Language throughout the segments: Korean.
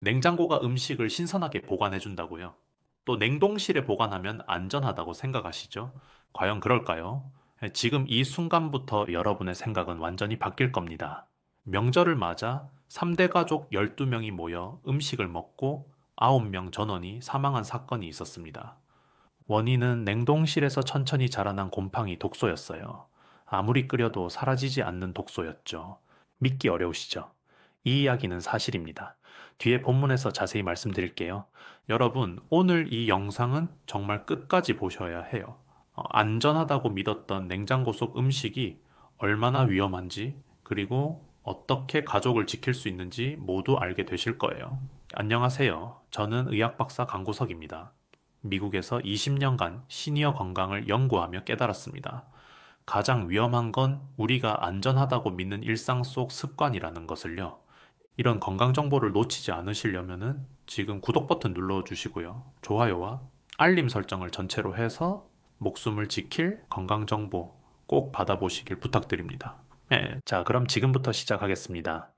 냉장고가 음식을 신선하게 보관해 준다고요? 또 냉동실에 보관하면 안전하다고 생각하시죠? 과연 그럴까요? 지금 이 순간부터 여러분의 생각은 완전히 바뀔 겁니다. 명절을 맞아 3대 가족 12명이 모여 음식을 먹고 9명 전원이 사망한 사건이 있었습니다. 원인은 냉동실에서 천천히 자라난 곰팡이 독소였어요. 아무리 끓여도 사라지지 않는 독소였죠. 믿기 어려우시죠? 이 이야기는 사실입니다. 뒤에 본문에서 자세히 말씀드릴게요. 여러분, 오늘 이 영상은 정말 끝까지 보셔야 해요. 안전하다고 믿었던 냉장고 속 음식이 얼마나 위험한지, 그리고 어떻게 가족을 지킬 수 있는지 모두 알게 되실 거예요. 안녕하세요. 저는 의학박사 강구석입니다. 미국에서 20년간 시니어 건강을 연구하며 깨달았습니다. 가장 위험한 건 우리가 안전하다고 믿는 일상 속 습관이라는 것을요. 이런 건강 정보를 놓치지 않으시려면은 지금 구독 버튼 눌러주시고요. 좋아요와 알림 설정을 전체로 해서 목숨을 지킬 건강 정보 꼭 받아보시길 부탁드립니다. 네, 자, 그럼 지금부터 시작하겠습니다.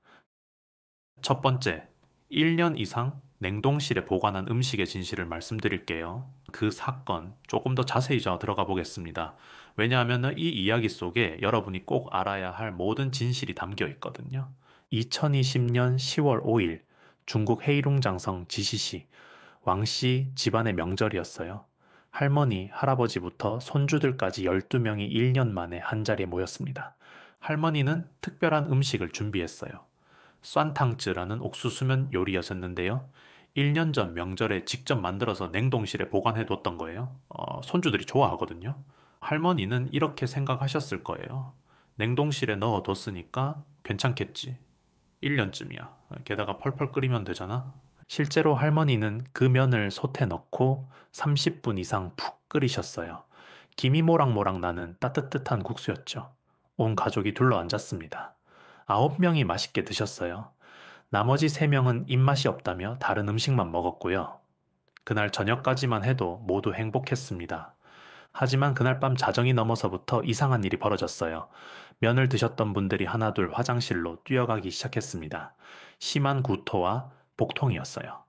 첫 번째, 1년 이상 냉동실에 보관한 음식의 진실을 말씀드릴게요. 그 사건 조금 더 자세히 들어가 보겠습니다. 왜냐하면 이 이야기 속에 여러분이 꼭 알아야 할 모든 진실이 담겨 있거든요. 2020년 10월 5일 중국 헤이룽장성 지시시 왕씨 집안의 명절이었어요. 할머니, 할아버지부터 손주들까지 12명이 1년 만에 한자리에 모였습니다. 할머니는 특별한 음식을 준비했어요. 酸탕쯔라는 옥수수면 요리였었는데요. 1년 전 명절에 직접 만들어서 냉동실에 보관해뒀던 거예요. 손주들이 좋아하거든요. 할머니는 이렇게 생각하셨을 거예요. 냉동실에 넣어뒀으니까 괜찮겠지. 1년쯤이야. 게다가 펄펄 끓이면 되잖아. 실제로 할머니는 그 면을 솥에 넣고 30분 이상 푹 끓이셨어요. 김이 모락모락 나는 따뜻한 국수였죠. 온 가족이 둘러앉았습니다. 9명이 맛있게 드셨어요. 나머지 3명은 입맛이 없다며 다른 음식만 먹었고요. 그날 저녁까지만 해도 모두 행복했습니다. 하지만 그날 밤 자정이 넘어서부터 이상한 일이 벌어졌어요. 면을 드셨던 분들이 하나둘 화장실로 뛰어가기 시작했습니다. 심한 구토와 복통이었어요.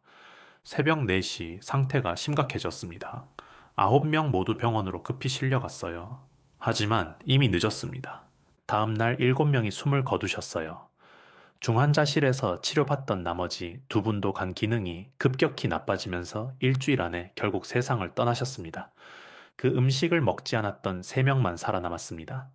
새벽 4시 상태가 심각해졌습니다. 9명 모두 병원으로 급히 실려갔어요. 하지만 이미 늦었습니다. 다음날 7명이 숨을 거두셨어요. 중환자실에서 치료받던 나머지 2분도 간 기능이 급격히 나빠지면서 일주일 안에 결국 세상을 떠나셨습니다. 그 음식을 먹지 않았던 3명만 살아남았습니다.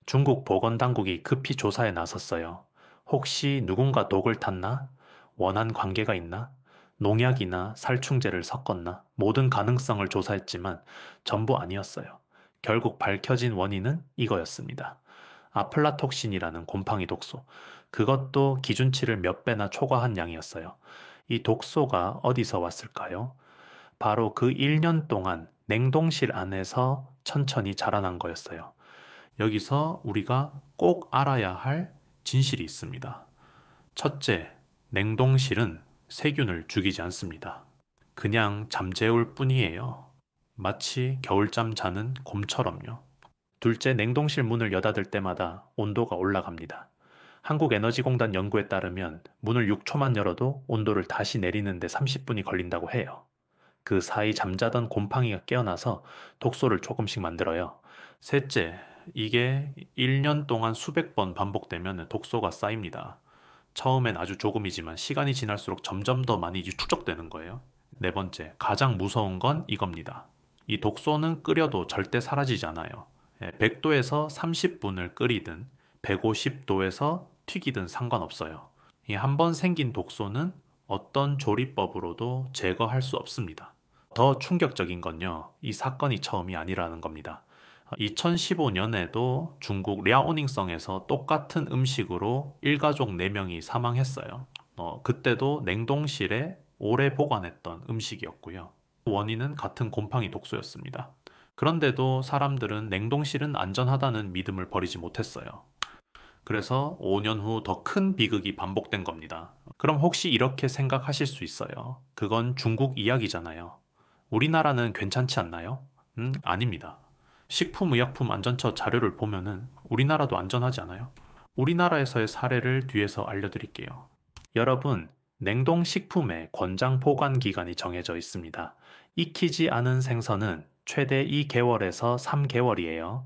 중국 보건당국이 급히 조사에 나섰어요. 혹시 누군가 독을 탔나? 원한 관계가 있나? 농약이나 살충제를 섞었나? 모든 가능성을 조사했지만 전부 아니었어요. 결국 밝혀진 원인은 이거였습니다. 아플라톡신이라는 곰팡이 독소. 그것도 기준치를 몇 배나 초과한 양이었어요. 이 독소가 어디서 왔을까요? 바로 그 1년 동안 냉동실 안에서 천천히 자라난 거였어요. 여기서 우리가 꼭 알아야 할 진실이 있습니다. 첫째, 냉동실은 세균을 죽이지 않습니다. 그냥 잠재울 뿐이에요. 마치 겨울잠 자는 곰처럼요. 둘째, 냉동실 문을 여닫을 때마다 온도가 올라갑니다. 한국에너지공단 연구에 따르면 문을 6초만 열어도 온도를 다시 내리는데 30분이 걸린다고 해요. 그 사이 잠자던 곰팡이가 깨어나서 독소를 조금씩 만들어요. 셋째, 이게 1년 동안 수백 번 반복되면 독소가 쌓입니다. 처음엔 아주 조금이지만 시간이 지날수록 점점 더 많이 축적되는 거예요. 네 번째, 가장 무서운 건 이겁니다. 이 독소는 끓여도 절대 사라지지 않아요. 100도에서 30분을 끓이든 150도에서 튀기든 상관없어요. 이 한 번 생긴 독소는 어떤 조리법으로도 제거할 수 없습니다. 더 충격적인 건요, 이 사건이 처음이 아니라는 겁니다. 2015년에도 중국 랴오닝성에서 똑같은 음식으로 일가족 4명이 사망했어요. 그때도 냉동실에 오래 보관했던 음식이었고요. 원인은 같은 곰팡이 독소였습니다. 그런데도 사람들은 냉동실은 안전하다는 믿음을 버리지 못했어요. 그래서 5년 후 더 큰 비극이 반복된 겁니다. 그럼 혹시 이렇게 생각하실 수 있어요. 그건 중국 이야기잖아요. 우리나라는 괜찮지 않나요? 아닙니다. 식품의약품안전처 자료를 보면은 우리나라도 안전하지 않아요? 우리나라에서의 사례를 뒤에서 알려드릴게요. 여러분, 냉동식품의 권장 보관 기간이 정해져 있습니다. 익히지 않은 생선은 최대 2개월에서 3개월이에요.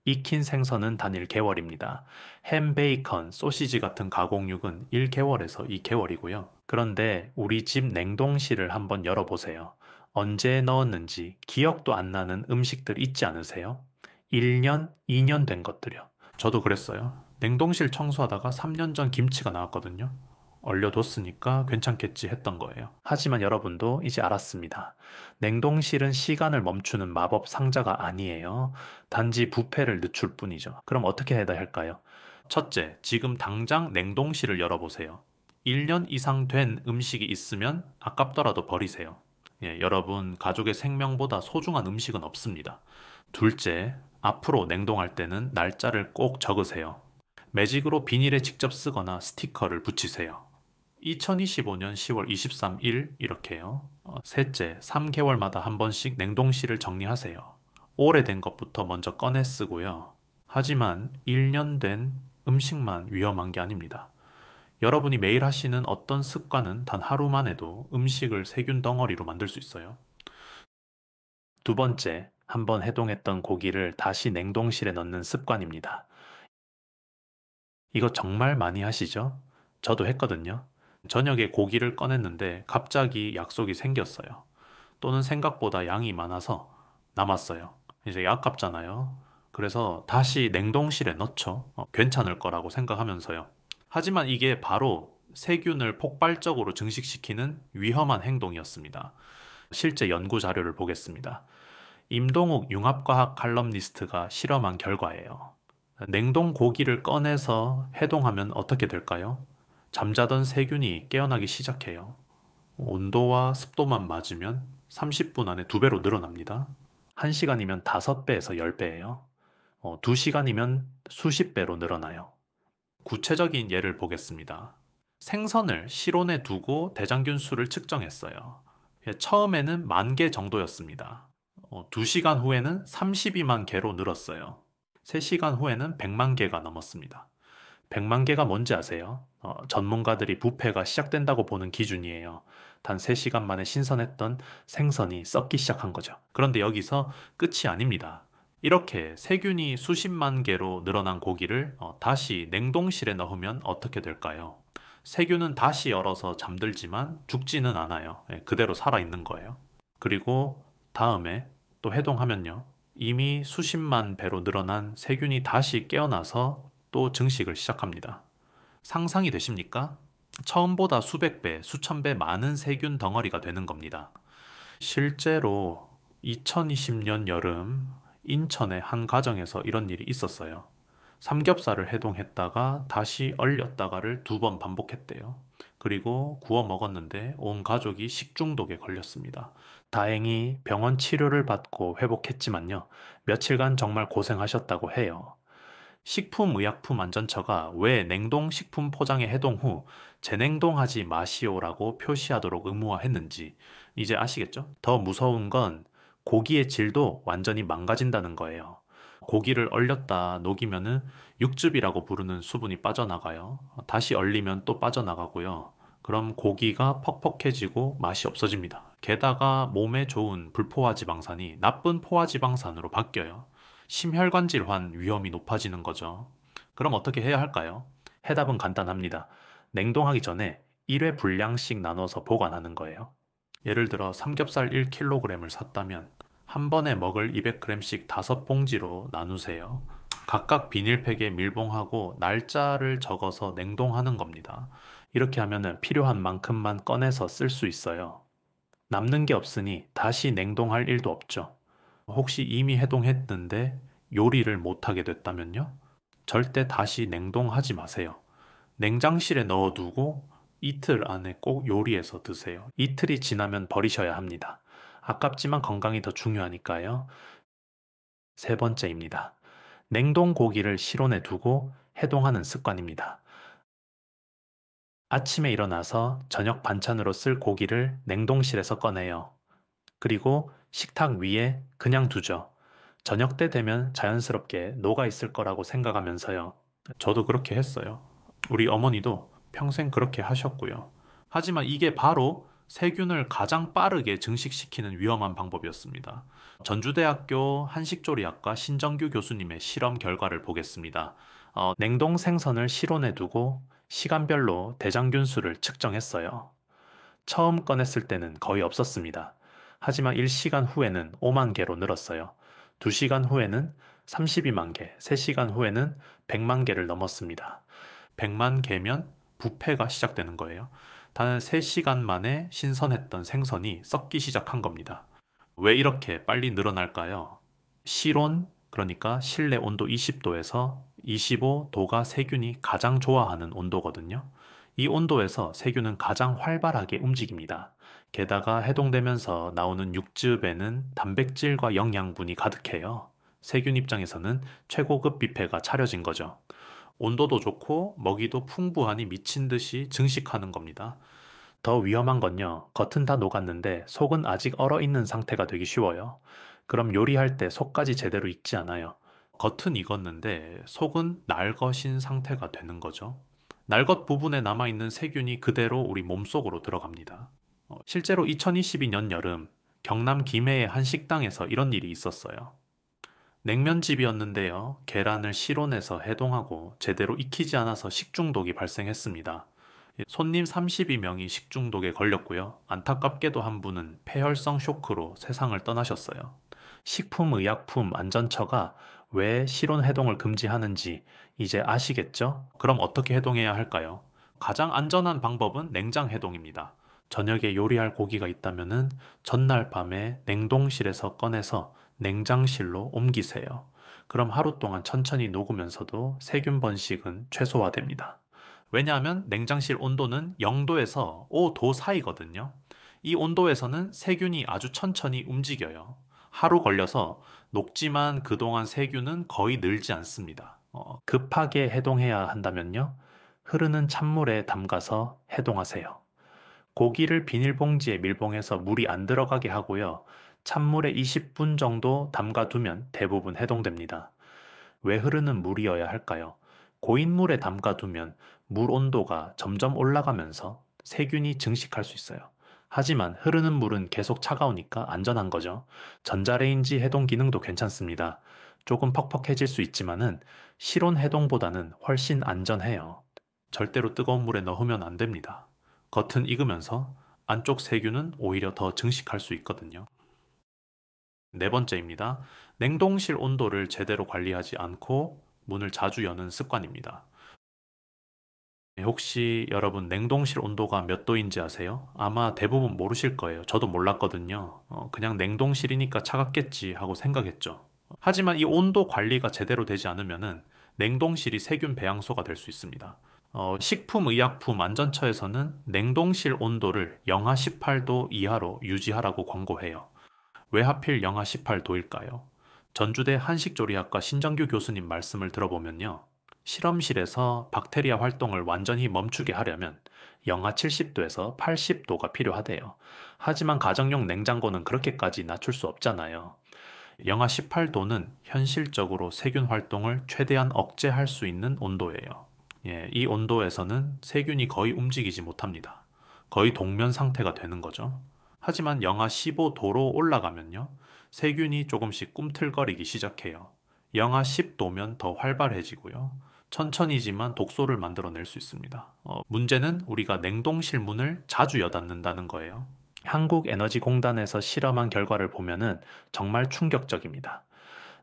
익힌 생선은 단 1개월입니다. 햄, 베이컨, 소시지 같은 가공육은 1개월에서 2개월이고요. 그런데 우리 집 냉동실을 한번 열어보세요. 언제 넣었는지 기억도 안 나는 음식들 있지 않으세요? 1년, 2년 된 것들이요. 저도 그랬어요. 냉동실 청소하다가 3년 전 김치가 나왔거든요. 얼려뒀으니까 괜찮겠지 했던 거예요. 하지만 여러분도 이제 알았습니다. 냉동실은 시간을 멈추는 마법 상자가 아니에요. 단지 부패를 늦출 뿐이죠. 그럼 어떻게 해야 할까요? 첫째, 지금 당장 냉동실을 열어보세요. 1년 이상 된 음식이 있으면 아깝더라도 버리세요. 예, 여러분, 가족의 생명보다 소중한 음식은 없습니다. 둘째, 앞으로 냉동할 때는 날짜를 꼭 적으세요. 매직으로 비닐에 직접 쓰거나 스티커를 붙이세요. 2025년 10월 23일 이렇게요. 셋째, 3개월마다 한 번씩 냉동실을 정리하세요. 오래된 것부터 먼저 꺼내 쓰고요. 하지만 1년 된 음식만 위험한 게 아닙니다. 여러분이 매일 하시는 어떤 습관은 단 하루만 해도 음식을 세균 덩어리로 만들 수 있어요. 두 번째, 한번 해동했던 고기를 다시 냉동실에 넣는 습관입니다. 이거 정말 많이 하시죠? 저도 했거든요. 저녁에 고기를 꺼냈는데 갑자기 약속이 생겼어요. 또는 생각보다 양이 많아서 남았어요. 이제 아깝잖아요. 그래서 다시 냉동실에 넣죠. 괜찮을 거라고 생각하면서요. 하지만 이게 바로 세균을 폭발적으로 증식시키는 위험한 행동이었습니다. 실제 연구 자료를 보겠습니다. 임동욱 융합과학 칼럼니스트가 실험한 결과예요. 냉동 고기를 꺼내서 해동하면 어떻게 될까요? 잠자던 세균이 깨어나기 시작해요. 온도와 습도만 맞으면 30분 안에 2배로 늘어납니다. 1시간이면 5배에서 10배예요. 2시간이면 수십 배로 늘어나요. 구체적인 예를 보겠습니다. 생선을 실온에 두고 대장균 수를 측정했어요. 처음에는 10,000개 정도였습니다. 2시간 후에는 32만 개로 늘었어요. 3시간 후에는 100만 개가 넘었습니다. 100만 개가 뭔지 아세요? 전문가들이 부패가 시작된다고 보는 기준이에요. 단 3시간 만에 신선했던 생선이 썩기 시작한 거죠. 그런데 여기서 끝이 아닙니다. 이렇게 세균이 수십만 개로 늘어난 고기를 다시 냉동실에 넣으면 어떻게 될까요? 세균은 다시 열어서 잠들지만 죽지는 않아요. 예, 그대로 살아있는 거예요. 그리고 다음에 또 해동하면요. 이미 수십만 배로 늘어난 세균이 다시 깨어나서 또 증식을 시작합니다. 상상이 되십니까? 처음보다 수백 배, 수천 배 많은 세균 덩어리가 되는 겁니다. 실제로 2020년 여름 인천의 한 가정에서 이런 일이 있었어요. 삼겹살을 해동했다가 다시 얼렸다가를 2번 반복했대요. 그리고 구워 먹었는데 온 가족이 식중독에 걸렸습니다. 다행히 병원 치료를 받고 회복했지만요. 며칠간 정말 고생하셨다고 해요. 식품의약품안전처가 왜 냉동식품 포장의 해동 후 재냉동하지 마시오라고 표시하도록 의무화했는지 이제 아시겠죠? 더 무서운 건 고기의 질도 완전히 망가진다는 거예요. 고기를 얼렸다 녹이면은 육즙이라고 부르는 수분이 빠져나가요. 다시 얼리면 또 빠져나가고요. 그럼 고기가 퍽퍽해지고 맛이 없어집니다. 게다가 몸에 좋은 불포화 지방산이 나쁜 포화 지방산으로 바뀌어요. 심혈관 질환 위험이 높아지는 거죠. 그럼 어떻게 해야 할까요? 해답은 간단합니다. 냉동하기 전에 1회 분량씩 나눠서 보관하는 거예요. 예를 들어 삼겹살 1kg을 샀다면 한 번에 먹을 200g씩 5봉지로 나누세요. 각각 비닐팩에 밀봉하고 날짜를 적어서 냉동하는 겁니다. 이렇게 하면 필요한 만큼만 꺼내서 쓸 수 있어요. 남는 게 없으니 다시 냉동할 일도 없죠. 혹시 이미 해동했는데 요리를 못하게 됐다면요? 절대 다시 냉동하지 마세요. 냉장실에 넣어두고 이틀 안에 꼭 요리해서 드세요. 이틀이 지나면 버리셔야 합니다. 아깝지만 건강이 더 중요하니까요. 세 번째입니다. 냉동 고기를 실온에 두고 해동하는 습관입니다. 아침에 일어나서 저녁 반찬으로 쓸 고기를 냉동실에서 꺼내요. 그리고 식탁 위에 그냥 두죠. 저녁 때 되면 자연스럽게 녹아 있을 거라고 생각하면서요. 저도 그렇게 했어요. 우리 어머니도 평생 그렇게 하셨고요. 하지만 이게 바로 세균을 가장 빠르게 증식시키는 위험한 방법이었습니다. 전주대학교 한식조리학과 신정규 교수님의 실험 결과를 보겠습니다. 냉동 생선을 실온에 두고 시간별로 대장균 수를 측정했어요. 처음 꺼냈을 때는 거의 없었습니다. 하지만 1시간 후에는 5만 개로 늘었어요. 2시간 후에는 32만 개, 3시간 후에는 100만 개를 넘었습니다. 100만 개면 부패가 시작되는 거예요. 단 3시간 만에 신선했던 생선이 썩기 시작한 겁니다. 왜 이렇게 빨리 늘어날까요? 실온, 그러니까 실내 온도 20도에서 25도가 세균이 가장 좋아하는 온도거든요. 이 온도에서 세균은 가장 활발하게 움직입니다. 게다가 해동되면서 나오는 육즙에는 단백질과 영양분이 가득해요. 세균 입장에서는 최고급 뷔페가 차려진 거죠. 온도도 좋고 먹이도 풍부하니 미친 듯이 증식하는 겁니다. 더 위험한 건요, 겉은 다 녹았는데 속은 아직 얼어 있는 상태가 되기 쉬워요. 그럼 요리할 때 속까지 제대로 익지 않아요. 겉은 익었는데 속은 날것인 상태가 되는 거죠. 날것 부분에 남아있는 세균이 그대로 우리 몸속으로 들어갑니다. 실제로 2022년 여름 경남 김해의 한 식당에서 이런 일이 있었어요. 냉면집이었는데요. 계란을 실온에서 해동하고 제대로 익히지 않아서 식중독이 발생했습니다. 손님 32명이 식중독에 걸렸고요. 안타깝게도 한 분은 폐혈성 쇼크로 세상을 떠나셨어요. 식품의약품안전처가 왜 실온 해동을 금지하는지 이제 아시겠죠? 그럼 어떻게 해동해야 할까요? 가장 안전한 방법은 냉장 해동입니다. 저녁에 요리할 고기가 있다면 전날 밤에 냉동실에서 꺼내서 냉장실로 옮기세요. 그럼 하루 동안 천천히 녹으면서도 세균 번식은 최소화됩니다. 왜냐하면 냉장실 온도는 0도에서 5도 사이거든요. 이 온도에서는 세균이 아주 천천히 움직여요. 하루 걸려서 녹지만 그동안 세균은 거의 늘지 않습니다. 급하게 해동해야 한다면요. 흐르는 찬물에 담가서 해동하세요. 고기를 비닐봉지에 밀봉해서 물이 안 들어가게 하고요. 찬물에 20분 정도 담가두면 대부분 해동됩니다. 왜 흐르는 물이어야 할까요? 고인물에 담가두면 물 온도가 점점 올라가면서 세균이 증식할 수 있어요. 하지만 흐르는 물은 계속 차가우니까 안전한 거죠. 전자레인지 해동 기능도 괜찮습니다. 조금 퍽퍽해질 수 있지만은 실온 해동보다는 훨씬 안전해요. 절대로 뜨거운 물에 넣으면 안 됩니다. 겉은 익으면서 안쪽 세균은 오히려 더 증식할 수 있거든요. 네 번째입니다. 냉동실 온도를 제대로 관리하지 않고 문을 자주 여는 습관입니다. 혹시 여러분 냉동실 온도가 몇 도인지 아세요? 아마 대부분 모르실 거예요. 저도 몰랐거든요. 그냥 냉동실이니까 차갑겠지 하고 생각했죠. 하지만 이 온도 관리가 제대로 되지 않으면은 냉동실이 세균 배양소가 될 수 있습니다. 식품의약품안전처에서는 냉동실 온도를 영하 18도 이하로 유지하라고 권고해요. 왜 하필 영하 18도일까요? 전주대 한식조리학과 신정규 교수님 말씀을 들어보면요. 실험실에서 박테리아 활동을 완전히 멈추게 하려면 영하 70도에서 80도가 필요하대요. 하지만 가정용 냉장고는 그렇게까지 낮출 수 없잖아요. 영하 18도는 현실적으로 세균 활동을 최대한 억제할 수 있는 온도예요. 예, 이 온도에서는 세균이 거의 움직이지 못합니다. 거의 동면 상태가 되는 거죠. 하지만 영하 15도로 올라가면요. 세균이 조금씩 꿈틀거리기 시작해요. 영하 10도면 더 활발해지고요. 천천히지만 독소를 만들어낼 수 있습니다. 문제는 우리가 냉동실 문을 자주 여닫는다는 거예요. 한국에너지공단에서 실험한 결과를 보면은 정말 충격적입니다.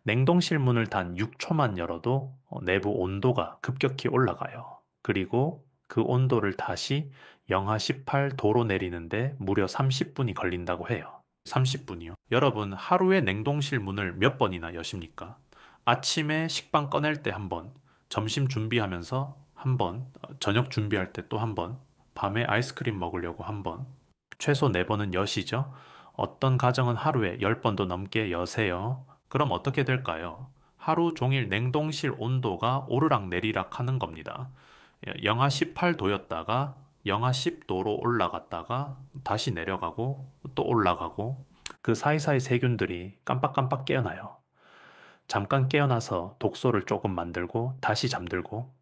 냉동실 문을 단 6초만 열어도 내부 온도가 급격히 올라가요. 그리고 그 온도를 다시 영하 18도로 내리는데 무려 30분이 걸린다고 해요. 30분이요. 여러분, 하루에 냉동실 문을 몇 번이나 여십니까? 아침에 식빵 꺼낼 때 한 번, 점심 준비하면서 한 번, 저녁 준비할 때 또 한 번, 밤에 아이스크림 먹으려고 한 번, 최소 4번은 여시죠? 어떤 가정은 하루에 10번도 넘게 여세요. 그럼 어떻게 될까요? 하루 종일 냉동실 온도가 오르락 내리락 하는 겁니다. 영하 18도였다가 영하 10도로 올라갔다가 다시 내려가고 또 올라가고 그 사이사이 세균들이 깜빡깜빡 깨어나요. 잠깐 깨어나서 독소를 조금 만들고 다시 잠들고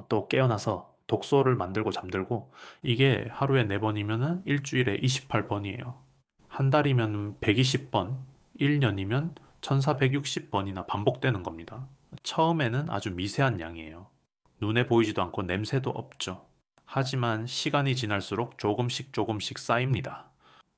또 깨어나서 독소를 만들고 잠들고 이게 하루에 4번이면은 일주일에 28번이에요. 한 달이면 120번, 1년이면 1460번이나 반복되는 겁니다. 처음에는 아주 미세한 양이에요. 눈에 보이지도 않고 냄새도 없죠. 하지만 시간이 지날수록 조금씩 조금씩 쌓입니다.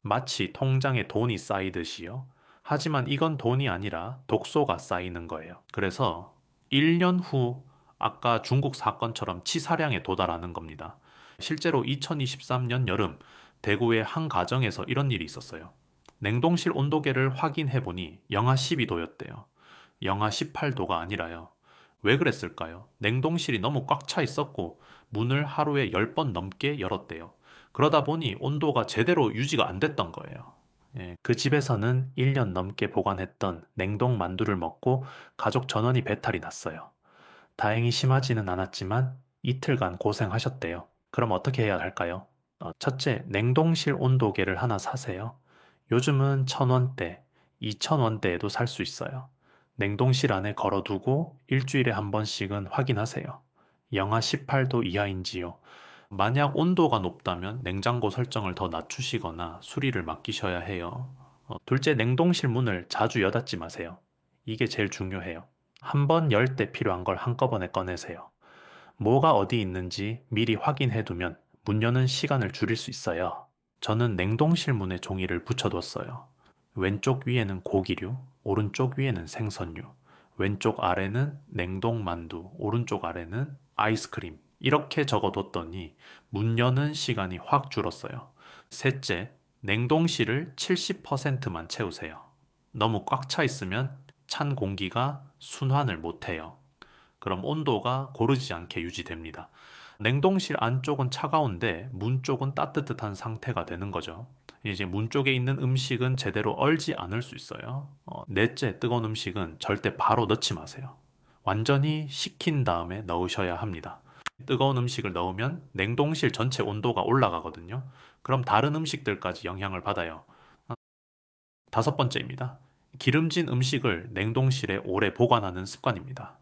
마치 통장에 돈이 쌓이듯이요. 하지만 이건 돈이 아니라 독소가 쌓이는 거예요. 그래서 1년 후 아까 중국 사건처럼 치사량에 도달하는 겁니다. 실제로 2023년 여름 대구의 한 가정에서 이런 일이 있었어요. 냉동실 온도계를 확인해 보니 영하 12도였대요. 영하 18도가 아니라요. 왜 그랬을까요? 냉동실이 너무 꽉 차 있었고 문을 하루에 10번 넘게 열었대요. 그러다 보니 온도가 제대로 유지가 안 됐던 거예요. 예, 그 집에서는 1년 넘게 보관했던 냉동 만두를 먹고 가족 전원이 배탈이 났어요. 다행히 심하지는 않았지만 이틀간 고생하셨대요. 그럼 어떻게 해야 할까요? 첫째, 냉동실 온도계를 하나 사세요. 요즘은 1,000원대, 2,000원대에도 살 수 있어요. 냉동실 안에 걸어두고 일주일에 한 번씩은 확인하세요. 영하 18도 이하인지요. 만약 온도가 높다면 냉장고 설정을 더 낮추시거나 수리를 맡기셔야 해요. 둘째, 냉동실 문을 자주 여닫지 마세요. 이게 제일 중요해요. 한 번 열 때 필요한 걸 한꺼번에 꺼내세요. 뭐가 어디 있는지 미리 확인해 두면 문 여는 시간을 줄일 수 있어요. 저는 냉동실 문에 종이를 붙여뒀어요. 왼쪽 위에는 고기류, 오른쪽 위에는 생선류, 왼쪽 아래는 냉동 만두, 오른쪽 아래는 아이스크림. 이렇게 적어뒀더니 문 여는 시간이 확 줄었어요. 셋째, 냉동실을 70%만 채우세요. 너무 꽉 차 있으면 찬 공기가 순환을 못해요. 그럼 온도가 고르지 않게 유지됩니다. 냉동실 안쪽은 차가운데 문 쪽은 따뜻한 상태가 되는 거죠. 이제 문 쪽에 있는 음식은 제대로 얼지 않을 수 있어요. 넷째, 뜨거운 음식은 절대 바로 넣지 마세요. 완전히 식힌 다음에 넣으셔야 합니다. 뜨거운 음식을 넣으면 냉동실 전체 온도가 올라가거든요. 그럼 다른 음식들까지 영향을 받아요. 다섯 번째입니다. 기름진 음식을 냉동실에 오래 보관하는 습관입니다.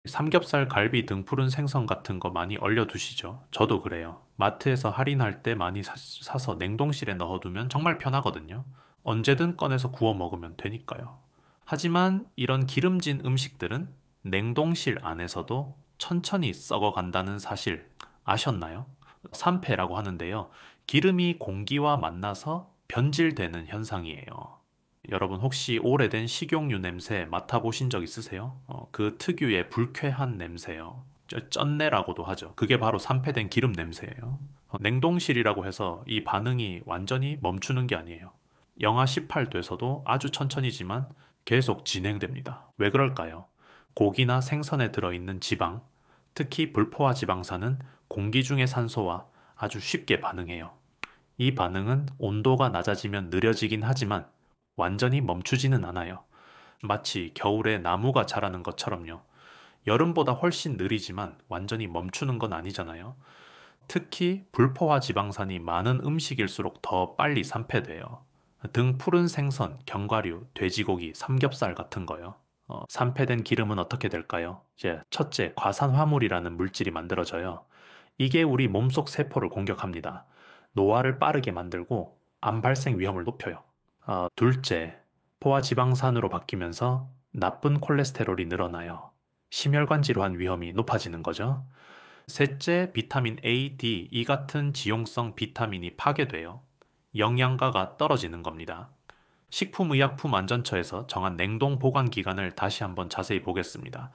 삼겹살, 갈비, 등푸른 생선 같은 거 많이 얼려두시죠. 저도 그래요. 마트에서 할인할 때 많이 사서 냉동실에 넣어두면 정말 편하거든요. 언제든 꺼내서 구워 먹으면 되니까요. 하지만 이런 기름진 음식들은 냉동실 안에서도 천천히 썩어간다는 사실 아셨나요? 산패라고 하는데요. 기름이 공기와 만나서 변질되는 현상이에요. 여러분 혹시 오래된 식용유 냄새 맡아보신 적 있으세요? 그 특유의 불쾌한 냄새요. 쩐내라고도 하죠. 그게 바로 산패된 기름 냄새예요. 냉동실이라고 해서 이 반응이 완전히 멈추는 게 아니에요. 영하 18도에서도 아주 천천히지만 계속 진행됩니다. 왜 그럴까요? 고기나 생선에 들어있는 지방, 특히 불포화 지방산은 공기 중의 산소와 아주 쉽게 반응해요. 이 반응은 온도가 낮아지면 느려지긴 하지만 완전히 멈추지는 않아요. 마치 겨울에 나무가 자라는 것처럼요. 여름보다 훨씬 느리지만 완전히 멈추는 건 아니잖아요. 특히 불포화 지방산이 많은 음식일수록 더 빨리 산패돼요. 등 푸른 생선, 견과류, 돼지고기, 삼겹살 같은 거요. 산패된 기름은 어떻게 될까요? 이제 첫째, 과산화물이라는 물질이 만들어져요. 이게 우리 몸속 세포를 공격합니다. 노화를 빠르게 만들고 암 발생 위험을 높여요. 둘째, 포화지방산으로 바뀌면서 나쁜 콜레스테롤이 늘어나요. 심혈관 질환 위험이 높아지는 거죠. 셋째, 비타민 A, D, E 같은 지용성 비타민이 파괴돼요. 영양가가 떨어지는 겁니다. 식품의약품안전처에서 정한 냉동 보관 기간을 다시 한번 자세히 보겠습니다.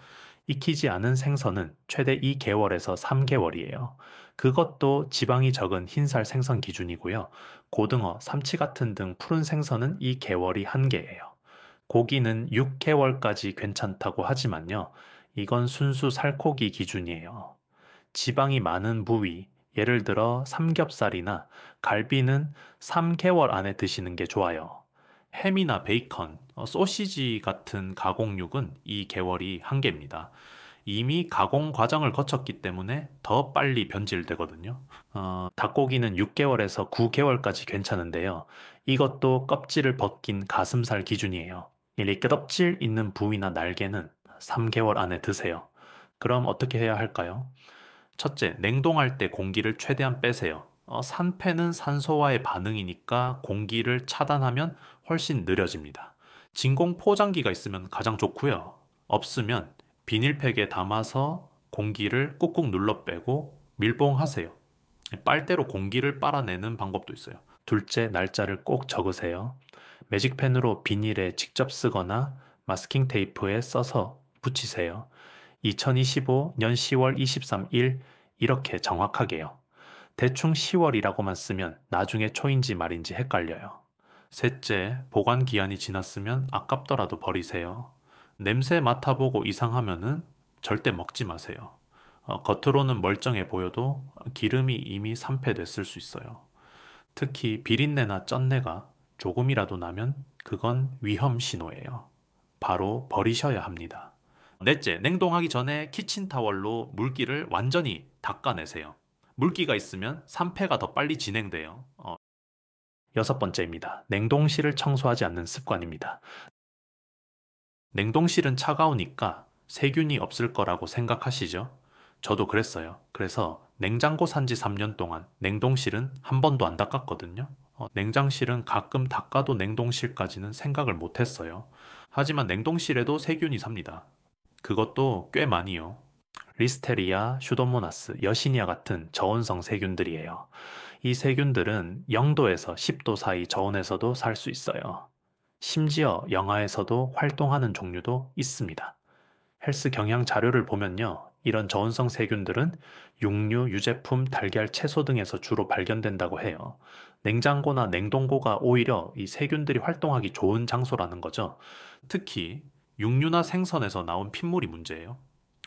익히지 않은 생선은 최대 2개월에서 3개월이에요. 그것도 지방이 적은 흰살 생선 기준이고요. 고등어, 삼치 같은 등 푸른 생선은 이 개월이 한계예요. 고기는 6개월까지 괜찮다고 하지만요. 이건 순수 살코기 기준이에요. 지방이 많은 부위, 예를 들어 삼겹살이나 갈비는 3개월 안에 드시는 게 좋아요. 햄이나 베이컨, 소시지 같은 가공육은 이 개월이 한계입니다. 이미 가공 과정을 거쳤기 때문에 더 빨리 변질되거든요. 닭고기는 6개월에서 9개월까지 괜찮은데요. 이것도 껍질을 벗긴 가슴살 기준이에요. 이 껍질 있는 부위나 날개는 3개월 안에 드세요. 그럼 어떻게 해야 할까요? 첫째, 냉동할 때 공기를 최대한 빼세요. 산패는 산소와의 반응이니까 공기를 차단하면 훨씬 느려집니다. 진공 포장기가 있으면 가장 좋고요. 없으면 비닐팩에 담아서 공기를 꾹꾹 눌러 빼고 밀봉하세요. 빨대로 공기를 빨아내는 방법도 있어요. 둘째, 날짜를 꼭 적으세요. 매직펜으로 비닐에 직접 쓰거나 마스킹 테이프에 써서 붙이세요. 2025년 10월 23일 이렇게 정확하게요. 대충 10월이라고만 쓰면 나중에 초인지 말인지 헷갈려요. 셋째, 보관 기한이 지났으면 아깝더라도 버리세요. 냄새 맡아보고 이상하면은 절대 먹지 마세요. 겉으로는 멀쩡해 보여도 기름이 이미 산패됐을 수 있어요. 특히 비린내나 쩐내가 조금이라도 나면 그건 위험 신호예요. 바로 버리셔야 합니다. 넷째, 냉동하기 전에 키친타월로 물기를 완전히 닦아내세요. 물기가 있으면 산패가 더 빨리 진행돼요. 여섯 번째입니다. 냉동실을 청소하지 않는 습관입니다. 냉동실은 차가우니까 세균이 없을 거라고 생각하시죠? 저도 그랬어요. 그래서 냉장고 산지 3년 동안 냉동실은 한 번도 안 닦았거든요. 냉장실은 가끔 닦아도 냉동실까지는 생각을 못 했어요. 하지만 냉동실에도 세균이 삽니다. 그것도 꽤 많이요. 리스테리아, 슈도모나스, 여시니아 같은 저온성 세균들이에요. 이 세균들은 0도에서 10도 사이 저온에서도 살 수 있어요. 심지어 영하에서도 활동하는 종류도 있습니다. 헬스 경향 자료를 보면요. 이런 저온성 세균들은 육류, 유제품, 달걀, 채소 등에서 주로 발견된다고 해요. 냉장고나 냉동고가 오히려 이 세균들이 활동하기 좋은 장소라는 거죠. 특히 육류나 생선에서 나온 핏물이 문제예요.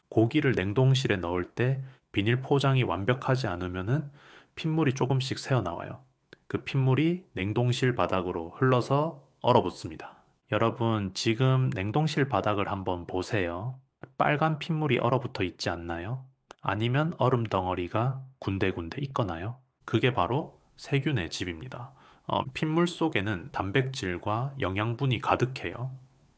고기를 냉동실에 넣을 때 비닐 포장이 완벽하지 않으면은 핏물이 조금씩 새어나와요. 그 핏물이 냉동실 바닥으로 흘러서 얼어붙습니다. 여러분, 지금 냉동실 바닥을 한번 보세요. 빨간 핏물이 얼어붙어 있지 않나요? 아니면 얼음 덩어리가 군데군데 있거나요? 그게 바로 세균의 집입니다. 핏물 속에는 단백질과 영양분이 가득해요.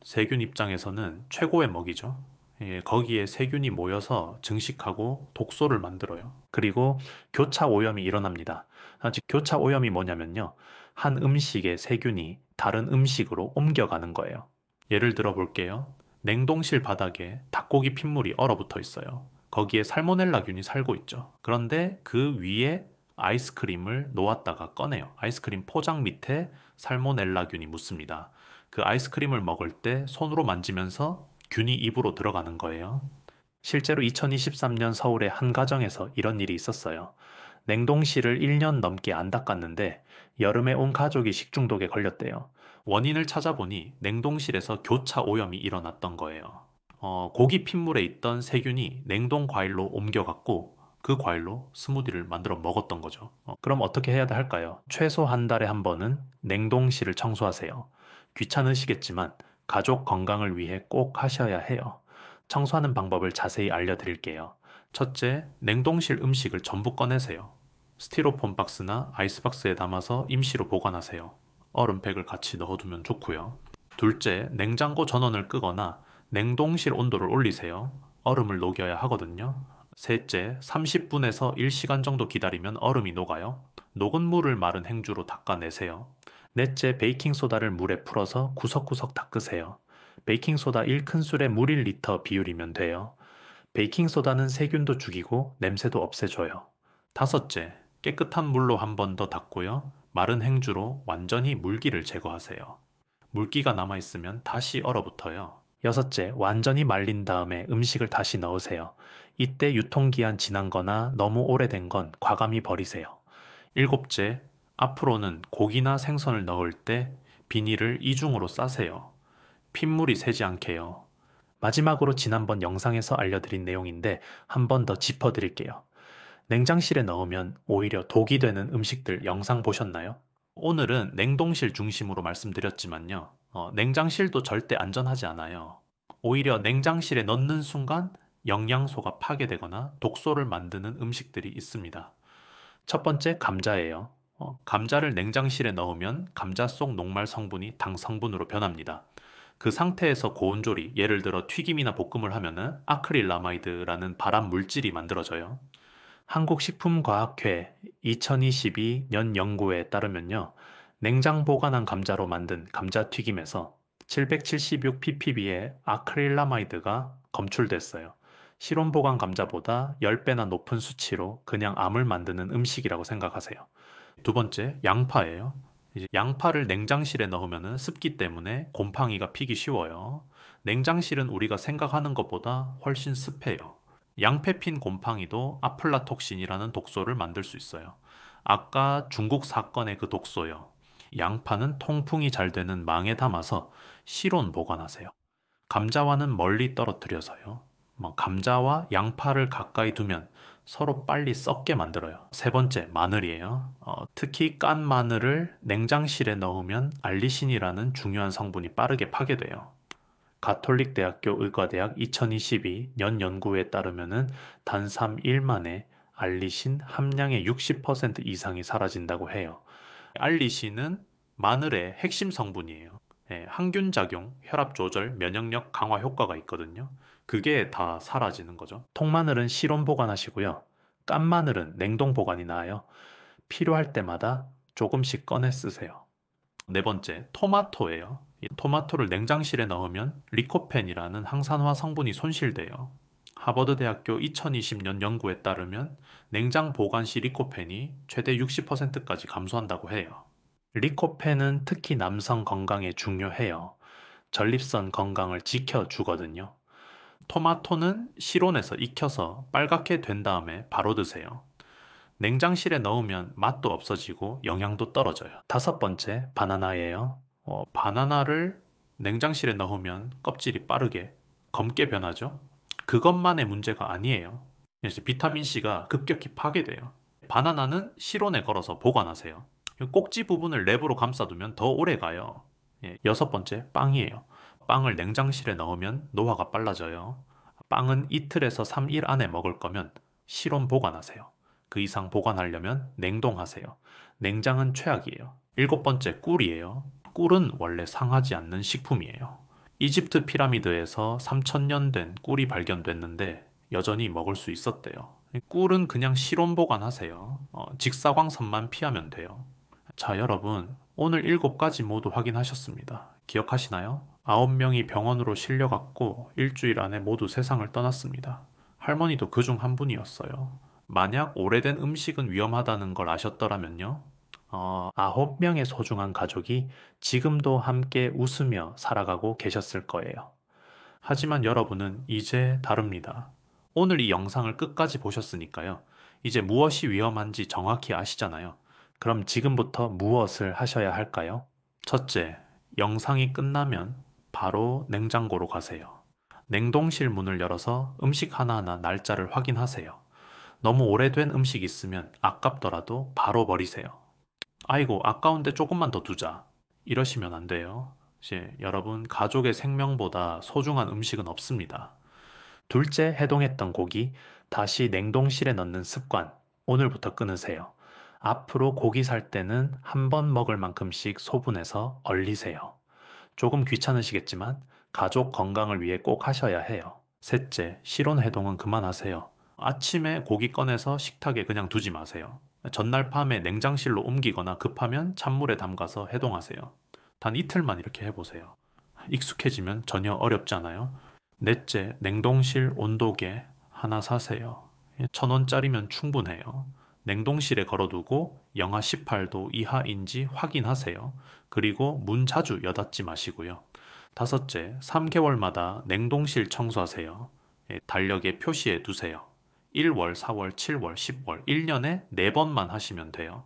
세균 입장에서는 최고의 먹이죠. 예, 거기에 세균이 모여서 증식하고 독소를 만들어요. 그리고 교차 오염이 일어납니다. 즉, 교차 오염이 뭐냐면요. 한 음식의 세균이 다른 음식으로 옮겨가는 거예요. 예를 들어 볼게요. 냉동실 바닥에 닭고기 핏물이 얼어붙어 있어요. 거기에 살모넬라균이 살고 있죠. 그런데 그 위에 아이스크림을 놓았다가 꺼내요. 아이스크림 포장 밑에 살모넬라균이 묻습니다. 그 아이스크림을 먹을 때 손으로 만지면서 균이 입으로 들어가는 거예요. 실제로 2023년 서울의 한 가정에서 이런 일이 있었어요. 냉동실을 1년 넘게 안 닦았는데 여름에 온 가족이 식중독에 걸렸대요. 원인을 찾아보니 냉동실에서 교차 오염이 일어났던 거예요. 고기 핏물에 있던 세균이 냉동 과일로 옮겨갔고 그 과일로 스무디를 만들어 먹었던 거죠. 그럼 어떻게 해야 할까요? 최소 한 달에 한 번은 냉동실을 청소하세요. 귀찮으시겠지만 가족 건강을 위해 꼭 하셔야 해요. 청소하는 방법을 자세히 알려드릴게요. 첫째, 냉동실 음식을 전부 꺼내세요. 스티로폼 박스나 아이스박스에 담아서 임시로 보관하세요. 얼음팩을 같이 넣어두면 좋고요. 둘째, 냉장고 전원을 끄거나 냉동실 온도를 올리세요. 얼음을 녹여야 하거든요. 셋째, 30분에서 1시간 정도 기다리면 얼음이 녹아요. 녹은 물을 마른 행주로 닦아내세요. 넷째, 베이킹소다를 물에 풀어서 구석구석 닦으세요. 베이킹소다 1큰술에 물 1리터 비율이면 돼요. 베이킹소다는 세균도 죽이고 냄새도 없애줘요. 다섯째, 깨끗한 물로 한 번 더 닦고요. 마른 행주로 완전히 물기를 제거하세요. 물기가 남아있으면 다시 얼어붙어요. 여섯째, 완전히 말린 다음에 음식을 다시 넣으세요. 이때 유통기한 지난 거나 너무 오래된 건 과감히 버리세요. 일곱째, 앞으로는 고기나 생선을 넣을 때 비닐을 이중으로 싸세요. 핏물이 새지 않게요. 마지막으로 지난번 영상에서 알려드린 내용인데 한 번 더 짚어드릴게요. 냉장실에 넣으면 오히려 독이 되는 음식들 영상 보셨나요? 오늘은 냉동실 중심으로 말씀드렸지만요. 냉장실도 절대 안전하지 않아요. 오히려 냉장실에 넣는 순간 영양소가 파괴되거나 독소를 만드는 음식들이 있습니다. 첫 번째, 감자예요. 감자를 냉장실에 넣으면 감자 속 녹말 성분이 당 성분으로 변합니다. 그 상태에서 고온 조리, 예를 들어 튀김이나 볶음을 하면은 아크릴라마이드라는 발암 물질이 만들어져요. 한국식품과학회 2022년 연구에 따르면요. 냉장 보관한 감자로 만든 감자튀김에서 776ppb의 아크릴라마이드가 검출됐어요. 실온 보관 감자보다 10배나 높은 수치로 그냥 암을 만드는 음식이라고 생각하세요. 두 번째, 양파예요. 이제 양파를 냉장실에 넣으면 습기 때문에 곰팡이가 피기 쉬워요. 냉장실은 우리가 생각하는 것보다 훨씬 습해요. 양패 핀 곰팡이도 아플라톡신이라는 독소를 만들 수 있어요. 아까 중국 사건의 그 독소요. 양파는 통풍이 잘 되는 망에 담아서 실온 보관하세요. 감자와는 멀리 떨어뜨려서요. 감자와 양파를 가까이 두면 서로 빨리 썩게 만들어요. 세 번째, 마늘이에요. 특히 깐 마늘을 냉장실에 넣으면 알리신이라는 중요한 성분이 빠르게 파괴돼요. 가톨릭대학교 의과대학 2022년 연구에 따르면은 단 3일 만에 알리신 함량의 60% 이상이 사라진다고 해요. 알리신은 마늘의 핵심 성분이에요. 항균 작용, 혈압 조절, 면역력 강화 효과가 있거든요. 그게 다 사라지는 거죠. 통마늘은 실온 보관하시고요. 깐 마늘은 냉동 보관이 나아요. 필요할 때마다 조금씩 꺼내 쓰세요. 네 번째, 토마토예요. 이 토마토를 냉장실에 넣으면 리코펜이라는 항산화 성분이 손실돼요. 하버드 대학교 2020년 연구에 따르면 냉장 보관 시 리코펜이 최대 60%까지 감소한다고 해요. 리코펜은 특히 남성 건강에 중요해요. 전립선 건강을 지켜주거든요. 토마토는 실온에서 익혀서 빨갛게 된 다음에 바로 드세요. 냉장실에 넣으면 맛도 없어지고 영양도 떨어져요. 다섯 번째, 바나나예요. 바나나를 냉장실에 넣으면 껍질이 빠르게 검게 변하죠. 그것만의 문제가 아니에요. 이제 비타민C가 급격히 파괴돼요. 바나나는 실온에 걸어서 보관하세요. 꼭지 부분을 랩으로 감싸두면 더 오래 가요. 여섯 번째, 빵이에요. 빵을 냉장실에 넣으면 노화가 빨라져요. 빵은 이틀에서 3일 안에 먹을 거면 실온 보관하세요. 그 이상 보관하려면 냉동하세요. 냉장은 최악이에요. 일곱 번째, 꿀이에요. 꿀은 원래 상하지 않는 식품이에요. 이집트 피라미드에서 3000년 된 꿀이 발견됐는데 여전히 먹을 수 있었대요. 꿀은 그냥 실온 보관하세요. 직사광선만 피하면 돼요. 자, 여러분, 오늘 7가지 모두 확인하셨습니다. 기억하시나요? 9명이 병원으로 실려갔고 일주일 안에 모두 세상을 떠났습니다. 할머니도 그중 한 분이었어요. 만약 오래된 음식은 위험하다는 걸 아셨더라면요. 9명의 소중한 가족이 지금도 함께 웃으며 살아가고 계셨을 거예요. 하지만 여러분은 이제 다릅니다. 오늘 이 영상을 끝까지 보셨으니까요. 이제 무엇이 위험한지 정확히 아시잖아요. 그럼 지금부터 무엇을 하셔야 할까요? 첫째, 영상이 끝나면 바로 냉장고로 가세요. 냉동실 문을 열어서 음식 하나하나 날짜를 확인하세요. 너무 오래된 음식 있으면 아깝더라도 바로 버리세요. 아이고, 아까운데 조금만 더 두자. 이러시면 안 돼요. 이제 여러분, 가족의 생명보다 소중한 음식은 없습니다. 둘째, 해동했던 고기 다시 냉동실에 넣는 습관 오늘부터 끊으세요. 앞으로 고기 살 때는 한 번 먹을 만큼씩 소분해서 얼리세요. 조금 귀찮으시겠지만 가족 건강을 위해 꼭 하셔야 해요. 셋째, 실온 해동은 그만하세요. 아침에 고기 꺼내서 식탁에 그냥 두지 마세요. 전날 밤에 냉장실로 옮기거나 급하면 찬물에 담가서 해동하세요. 단 이틀만 이렇게 해보세요. 익숙해지면 전혀 어렵지 않아요. 넷째, 냉동실 온도계 하나 사세요. 1,000원짜리면 충분해요. 냉동실에 걸어두고 영하 18도 이하인지 확인하세요. 그리고 문 자주 여닫지 마시고요. 다섯째, 3개월마다 냉동실 청소하세요. 달력에 표시해 두세요. 1월, 4월, 7월, 10월, 1년에 4번만 하시면 돼요.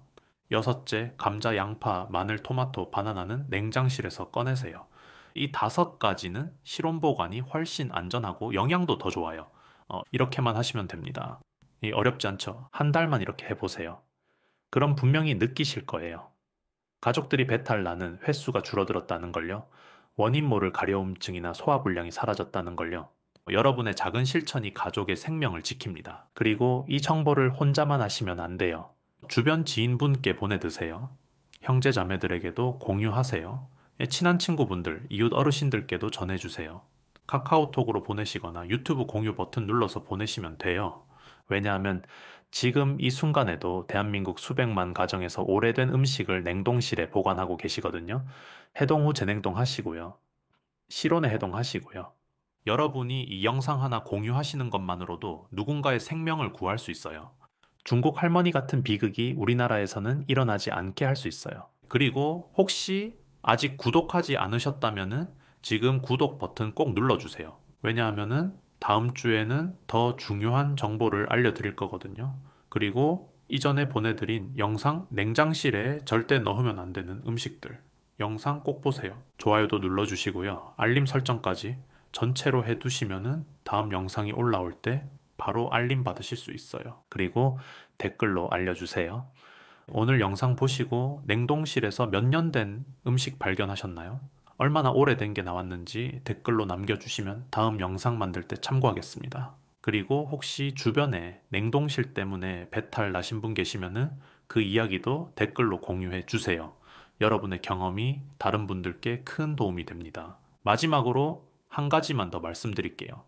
여섯째, 감자, 양파, 마늘, 토마토, 바나나는 냉장실에서 꺼내세요. 이 5가지는 실온 보관이 훨씬 안전하고 영양도 더 좋아요. 이렇게만 하시면 됩니다. 어렵지 않죠? 한 달만 이렇게 해보세요. 그럼 분명히 느끼실 거예요. 가족들이 배탈 나는 횟수가 줄어들었다는 걸요. 원인 모를 가려움증이나 소화불량이 사라졌다는 걸요. 여러분의 작은 실천이 가족의 생명을 지킵니다. 그리고 이 정보를 혼자만 하시면 안 돼요. 주변 지인분께 보내드세요. 형제 자매들에게도 공유하세요. 친한 친구분들, 이웃 어르신들께도 전해주세요. 카카오톡으로 보내시거나 유튜브 공유 버튼 눌러서 보내시면 돼요. 왜냐하면 지금 이 순간에도 대한민국 수백만 가정에서 오래된 음식을 냉동실에 보관하고 계시거든요. 해동 후 재냉동 하시고요. 실온에 해동하시고요. 여러분이 이 영상 하나 공유하시는 것만으로도 누군가의 생명을 구할 수 있어요. 중국 할머니 같은 비극이 우리나라에서는 일어나지 않게 할 수 있어요. 그리고 혹시 아직 구독하지 않으셨다면은 지금 구독 버튼 꼭 눌러주세요. 왜냐하면은 다음 주에는 더 중요한 정보를 알려드릴 거거든요. 그리고 이전에 보내드린 영상 냉장실에 절대 넣으면 안 되는 음식들 영상 꼭 보세요. 좋아요도 눌러주시고요. 알림 설정까지 전체로 해두시면은 다음 영상이 올라올 때 바로 알림 받으실 수 있어요. 그리고 댓글로 알려주세요. 오늘 영상 보시고 냉동실에서 몇 년 된 음식 발견하셨나요? 얼마나 오래된 게 나왔는지 댓글로 남겨주시면 다음 영상 만들 때 참고하겠습니다. 그리고 혹시 주변에 냉동실 때문에 배탈 나신 분 계시면은 그 이야기도 댓글로 공유해 주세요. 여러분의 경험이 다른 분들께 큰 도움이 됩니다. 마지막으로 한 가지만 더 말씀드릴게요.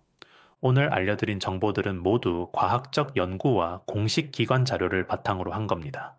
오늘 알려드린 정보들은 모두 과학적 연구와 공식 기관 자료를 바탕으로 한 겁니다.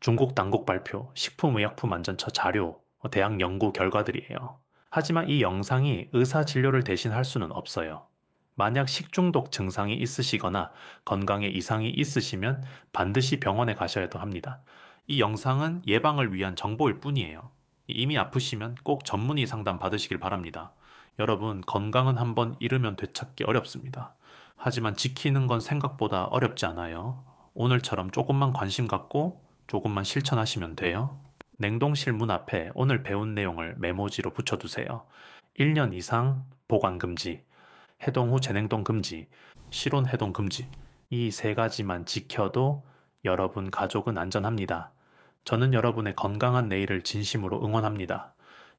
중국 당국 발표, 식품의약품안전처 자료, 대학 연구 결과들이에요. 하지만 이 영상이 의사 진료를 대신할 수는 없어요. 만약 식중독 증상이 있으시거나 건강에 이상이 있으시면 반드시 병원에 가셔야도 합니다. 이 영상은 예방을 위한 정보일 뿐이에요. 이미 아프시면 꼭 전문의 상담 받으시길 바랍니다. 여러분, 건강은 한번 잃으면 되찾기 어렵습니다. 하지만 지키는 건 생각보다 어렵지 않아요. 오늘처럼 조금만 관심 갖고 조금만 실천하시면 돼요. 냉동실 문 앞에 오늘 배운 내용을 메모지로 붙여두세요. 1년 이상 보관 금지, 해동 후 재냉동 금지, 실온 해동 금지. 이 세 가지만 지켜도 여러분 가족은 안전합니다. 저는 여러분의 건강한 내일을 진심으로 응원합니다.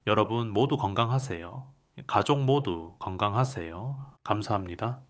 여러분 모두 건강하세요. 가족 모두 건강하세요. 감사합니다.